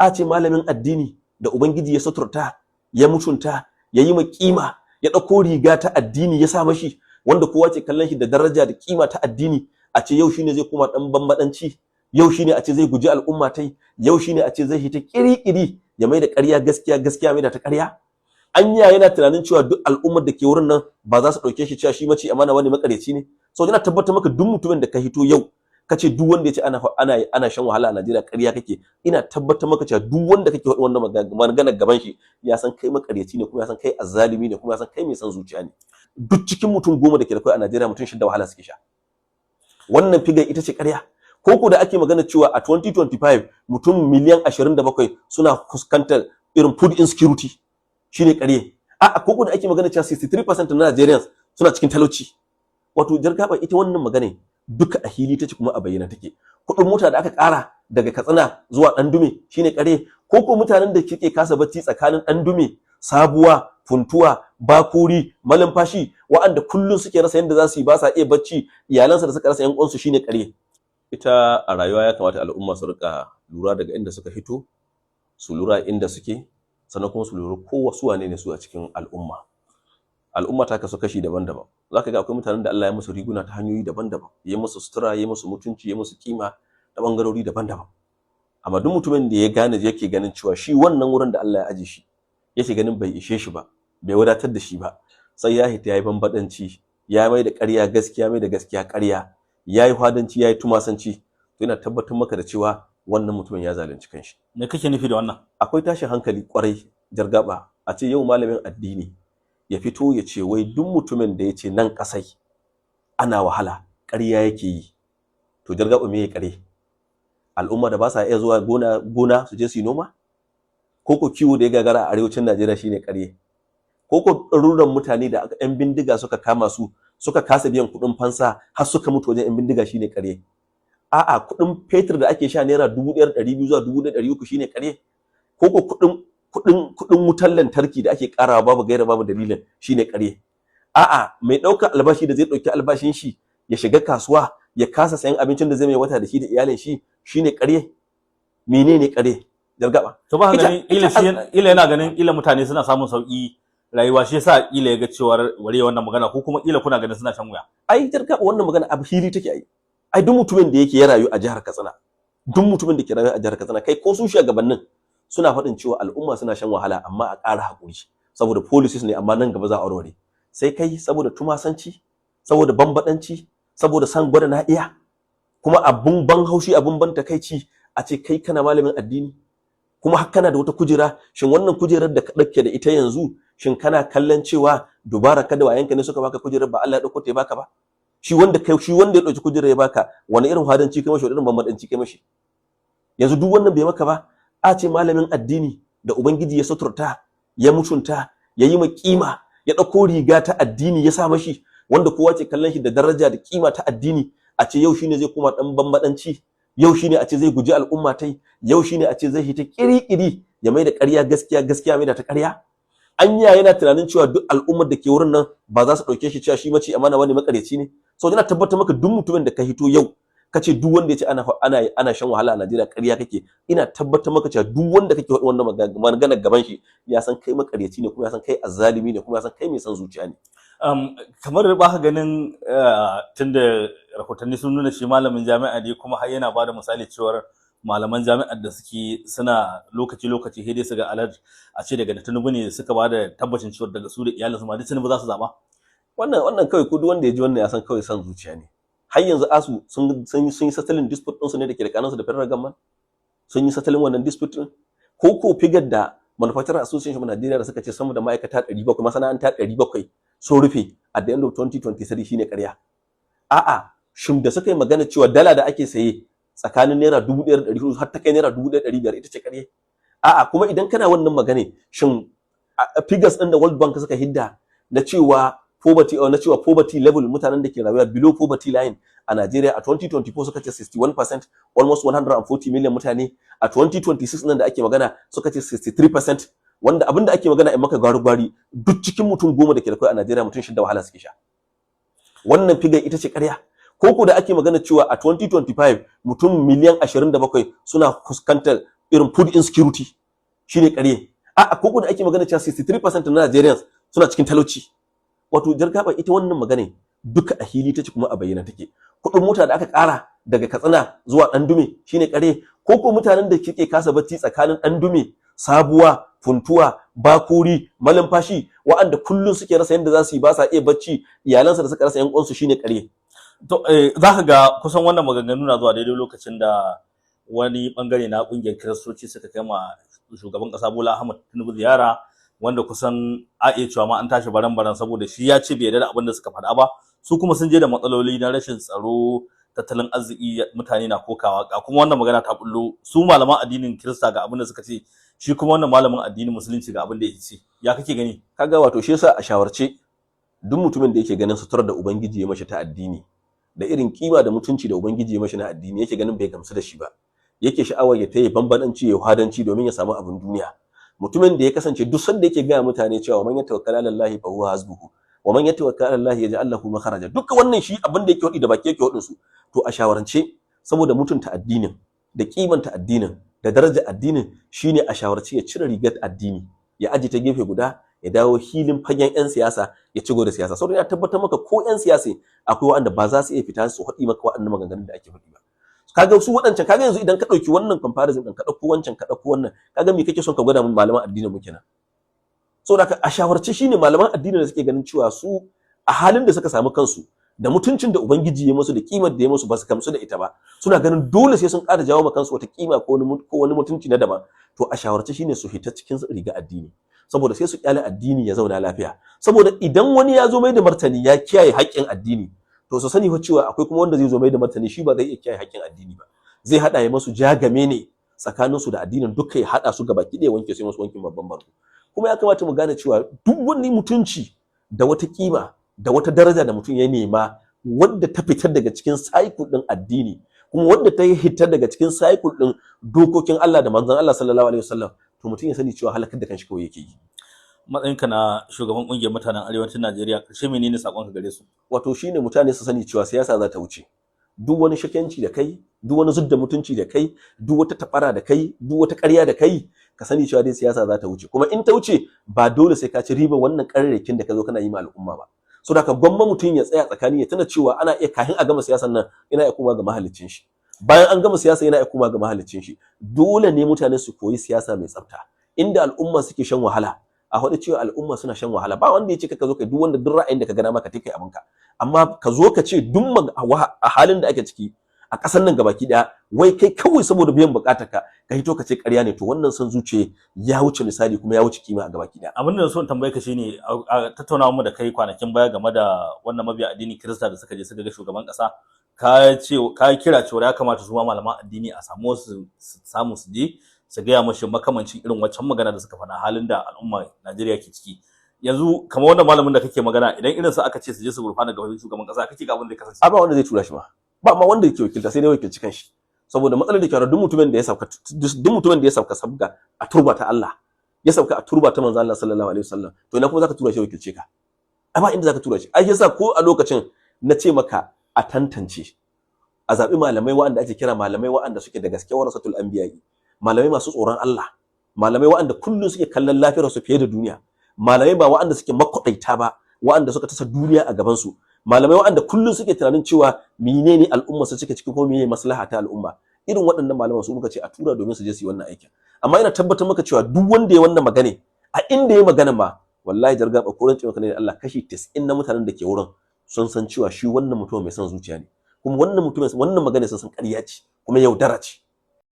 a ce malamin addini da ubangiji ya suturta ya mutunta ya yi kima ya ɗauko riga ta addini ya sa mashi wanda kowa ke kallon shi da daraja da kima ta addini a ce yau shine zai koma dan bambadanci, yau shine a ce zai guji al'umma tai, yau shine a ce zai hita kiri-kiri ya mai da ƙarya gaskiya mai da ta ƙarya. Anya yana tunanin cewa duk al'ummar da ke wurin nan ba za su ɗauke shi cewa shi mace amana wani makareci ne. So yana tabbatar maka duk mutumin da ka hito yau kace duk wanda ya ce ana shan wahala a Najeriya ƙarya kake, ina tabbatar maka cewa duk wanda kake faɗi wannan magana gaban shi ya san kai makareci ne, kuma ya san kai azzalimi ne, kuma ya san kai mai san zuciya ne. Duk cikin mutum 10 da ke da kai a Najeriya mutum 6 wahala suke sha. Wannan figar ita ce ƙarya. Ko da ake magana cewa a 2025 mutum miliyan 27 suna fuskantar irin food insecurity shine ƙarya. Ko da ake magana cewa 63% na Nigerians suna cikin talauci. Wato jargaba ita wannan magana duka a hili take kuma a bayyana take. Kuɗin mota da aka ƙara daga Katsina zuwa Dandume shine ƙarya. Ko mutanen da kike kasa bacci tsakanin Dandume, Sabuwa, Funtuwa, Bakuri, Malumfashi, waɗanda kullun suke rasa yanda za su yi ba sa iya bacci, iyalansa da suka rasa yan uwansu shine ƙarya. Ita a rayuwa ya kamata al'umma su rika lura daga inda suka hito, su lura inda suke, sannan kuma su lura su wane ne su a cikin al'umma. Al'umma ta kasu kashi daban-daban. Zaka ga akwai mutanen da Allah ya musu riguna ta hanyoyi daban-daban, ya musu sutura, ya musu mutunci, ya musu kima da bangarori daban-daban. Amma duk mutumin da ya gane yake ganin cewa shi wannan wurin da Allah ya aje shi yake ganin bai ishe shi ba, bai wadatar da shi ba, sai ya hita yayi bambadanci, ya mai da ƙarya gaskiya, mai da gaskiya ƙarya, yayi hadanci, yayi tumasanci, to ina tabbatar maka da cewa wannan mutumin ya zalunci kanshi. Me kake nufi da wannan? Akwai tashin hankali kwarai jargaba a ce yau malamin addini ya fito ya ce wai duk mutumin da ya ce nan kasai ana wahala ƙarya yake yi. To jargaba me ya ƙare? Al'umma da ba sa iya zuwa gona su je su yi noma? Ko kiwo da ya gagara a arewacin Najeriya shine ƙarya? Ko ɗaruran mutane da 'yan bindiga suka kama su suka kasa biyan kuɗin fansa har suka mutu wajen 'yan bindiga shine ƙarya? A'a, kuɗin fetur da ake sha naira 1,200 zuwa 1,300 shine ƙarya? Ko kuɗin wutar lantarki da ake ƙarawa babu gaira babu dalilin shine ƙarya? A'a, mai ɗaukar albashi da zai ɗauki albashin shi ya shiga kasuwa ya kasa sayan abincin da zai mai wata da shi da iyalin shi shine ƙarya? Menene ƙarya? Jargaba. To ba ganin ila yana ganin ila mutane suna samun sauki rayuwa shi yasa ila ya ga cewar ware wannan magana, ko kuma ila kuna ganin suna shan wuya. Ai jargaba wannan magana abu hili take ai duk mutumin da yake ya rayu a jihar Katsina, duk mutumin da ke rayu a jihar Katsina, kai ko su shugabannin suna faɗin cewa al'umma suna shan wahala amma a ƙara haƙuri saboda policies ne, amma nan gaba za a aurore. Sai kai saboda tumasanci, saboda bambadanci, saboda san gwada na iya, kuma abun ban haushi, abun ban takeici a ce kai kana malamin addini kuma har kana da wata kujera. Shin wannan kujerar da ka dauke da ita yanzu, shin kana kallon cewa dubara ka da wayanka ne suka baka kujerar, ba Allah ya dauko ta ya baka ba? Shi wanda ya dauki kujerar ya baka, wani irin hadanci kai mashi, wani irin bambadanci kai mashi? Yanzu duk wannan bai maka ba. A ce malamin addini da ubangiji ya suturta ya mutunta ya yi kima ya dauko riga ta addini ya sa mashi, wanda kowa ke kallon shi da daraja da kima ta addini, a ce yau shine zai koma dan bambadanci, yau shine a ce zai guji al'umma tai, yau shine a ce zai hita kiri-kiri ya mai da ƙarya gaskiya mai da ta ƙarya. Anya yana tunanin cewa duk al'ummar da ke wurin nan ba za su dauke shi cewa shi mace amana wani makareci ne. So yana tabbatar maka duk mutumin da ka hito yau kace duk wanda ya ce ana shan wahala a Najeriya ƙarya kake, ina tabbatar maka cewa duk wanda kake faɗi wannan magana gaban shi ya san kai makareci ne, kuma ya san kai azzalimi ne, kuma ya san kai mai san zuciya ne. Kamar ba ka ganin tunda rahotanni sun nuna shi malamin jami'a ne, kuma har yana bada misali cewar malaman jami'ar da suke suna lokaci sai dai su ga alert a ce daga Tinubu ne suka bada tabbacin cewa daga su da iyalinsu ma duk Tinubu za su zaba. Wannan kawai ko duk wanda ya ji wannan ya san kawai san zuciya ne. Har yanzu ASU sun yi settling dispute ɗinsu ne da ke da kanansu da federal government, sun yi settling wannan dispute ɗin. Ko figar da Manufacturing Association of Nigeria da suka ce sama da ma'aikata 700, masana'anta 700 sun rufe at the end of 2023 shine ƙarya. A'a, shin da suka yi magana cewa dala da ake saye tsakanin naira 1,400 har ta kai naira 1,500 ita ce ƙarya? A'a, kuma idan kana wannan magana, shin figures ɗin da World Bank suka hidda na cewa poverty level, mutanen da ke rayuwa below poverty line a Najeriya a 2024 suka ce 61%, almost 140 million mutane. A 2026 nan da ake magana suka ce 63%, wanda abinda ake magana in maka gwari duk cikin mutum 10 da ke da kai a Najeriya mutum 6 wahala suke sha. Wannan figure ita ce ƙarya. Ko da ake magana cewa a 2025 mutum miliyan 27 suna fuskantar irin food insecurity shine ƙarye. A'a ko da ake magana cewa 63% na Nigerians suna cikin talauci. Wato jargaba ita wannan magana duka a hili take kuma a bayyana take. Kuɗin mota da aka ƙara daga Katsina zuwa Ɗandume shine ƙarye, ko ko mutanen da kike kasa bacci tsakanin Ɗandume, Sabuwa, Funtuwa, Bakuri, Malumfashi, wa'anda kullun suke rasa yanda za su yi ba sa iya bacci, iyalansa da suka rasa yan uwansu shine ƙarye. To za ka ga kusan wannan maganganu na zuwa daidai lokacin da wani bangare na kungiyar Kiristoci suka kai ma shugaban kasa Bola Ahmed Tinubu ziyara, wanda kusan a iya cewa ma an tashi baran-baran saboda shi ya ce bai yarda da abin da suka faɗa ba, su kuma sun je da matsaloli na rashin tsaro, tattalin arziki, mutane na kokawa, ga kuma wannan magana ta bullo su malaman addinin Kirista ga abin da suka ce, shi kuma wannan malamin addinin Musulunci ga abin da ya ce. Ya kake gani? Kaga wato shi yasa a shawarce duk mutumin da yake ganin suturar da Ubangiji ya mashi ta addini da irin kima da mutunci da Ubangiji ya mashi na addini yake ganin bai gamsu da shi ba, yake sha'awar ya tayi bambadanci ya hadanci domin ya samu abin duniya. Mutumin da ya kasance duk sanda yake ga mutane cewa man yatawakkala ala Allah fa huwa hasbuhu wa man yatawakkala ala Allah yaj'al lahu makharaja, duka wannan shi abin da yake wadi da baki yake wadin su. To a shawarance saboda mutunta addinin da kimanta addinin da daraja addinin shine a shawarce ya cire rigar addini ya aje ta gefe guda, ya dawo hilin fagen yan siyasa ya ci gaba da siyasa. Saboda ya tabbatar maka ko yan siyasa akwai wanda ba za su iya fita su haɗi maka waɗannan maganganun da ake faɗi ba. Kaga su waɗancan, kaga yanzu idan ka ɗauki wannan comparison ɗin ka ɗauko wancan ka ɗauko wannan, kaga me kake son ka gwada min malaman addinin mu kenan? Saboda a shawarce shine malaman addinin da suke ganin cewa su a halin da suka samu kansu da mutuncin da Ubangiji ya musu da kimar da ya musu ba su kamsu da ita ba, suna ganin dole sai sun ƙara jawo ma kansu wata kima ko wani mutunci na daban. To a shawarce shine su fita cikin riga addini, saboda sai su kyale addini ya zauna lafiya. Saboda idan wani ya zo mai da martani ya kiyaye haƙƙin addini, to su sani cewa akwai kuma wanda zai zo mai da martani shi ba zai iya kiyaye haƙƙin addini ba, zai hada ya masu jagame ne tsakanin su da addinin duka, ya hada su gaba ki ɗaya wanke sai masu wankin babban barko. Kuma ya kamata mu gane cewa duk wani mutunci da wata kima da wata daraja da mutum ya nema wanda ta fitar daga cikin cycle din addini, kuma wanda ta yi hitar daga cikin cycle din dokokin Allah da manzon Allah sallallahu alaihi wasallam, to mutum ya sani cewa halakar da kanshi kawai yake yi. Matsayinka na shugaban kungiyar mutanen arewacin Najeriya, ƙarshe menene sakonka gare su? Wato shine mutane su sani cewa siyasa za ta wuce. Duk wani shakenci da kai, duk wani zudda mutunci da kai, duk wata tabara da kai, duk wata ƙarya da kai, ka sani cewa dai siyasa za ta wuce. Kuma in ta wuce ba dole sai ka ci riba wannan ƙararrakin da ka zo kana yi ma al'umma ba. So da ka gwamma mutum ya tsaya tsakani ya tana cewa ana iya kahin a gama siyasan nan yana iya kuma ga mahaliccin shi. Bayan an gama siyasa yana iya kuma ga mahaliccin shi. Dole ne mutane su koyi siyasa mai tsafta. Inda al'umma suke shan wahala, a faɗi cewa al'umma suna shan wahala, ba wanda ya ce ka zo kai duk wanda duk ra'ayin da ka gana maka take abinka, amma ka zo ka ce duk a halin da ake ciki a ƙasar nan gabaki daya wai kai kawai saboda biyan bukatar ka hito ka ce ƙarya ne, to wannan san zuciya ya wuce misali kuma ya wuce kima a gabaki daya. Abin da so in tambaye ka shine a tattaunawa mu da kai kwanakin baya game da wannan mabiya addini Kirista da suka je suka ga shugaban ƙasa, ka kira cewa ya kamata su ma malaman addini a samu su je su gaya mashi makamancin irin waccan magana da suka faɗa halin da al'umma Najeriya ke ciki. Yanzu kamar wannan malamin da kake magana, idan irin su aka ce su je su gurfana ga shugaban ƙasa, kake ga abin da ya kasance? Ba wanda zai tura shi ba ma wanda yake wakilta, sai dai wakilci kanshi. Saboda matsalar da ke duk mutumin da ya sauka sabga a turba ta Allah, ya sauka a turba ta manzo Allah sallallahu alaihi wasallam, to ina kuma zaka tura shi wakilce ka? Amma inda zaka tura shi, ai yasa ko a lokacin na ce maka a tantance, a zabi malamai waɗanda ake kira malamai waɗanda suke da gaske warasatul anbiya'i, malamai masu tsoron Allah, malamai waɗanda kullun suke kallon lafiyar su fiye da duniya, malamai ba waɗanda suke makwaɗaita ba, waɗanda suka tasa duniya a gaban su, malamai waɗanda kullun suke tunanin cewa menene al'umma su cike ciki ko menene maslaha ta al'umma. Irin waɗannan malaman su muka ce a tura domin su je su yi wannan aikin. Amma ina tabbatar maka cewa duk wanda ya wannan magana a inda ya magana ma, wallahi jargaba ko rance maka ne Allah, kashi 90 na mutanen da ke wurin sun san cewa shi wannan mutum mai son zuciya ne, kuma wannan mutum wannan magana sun san ƙarya ce kuma yaudara ce.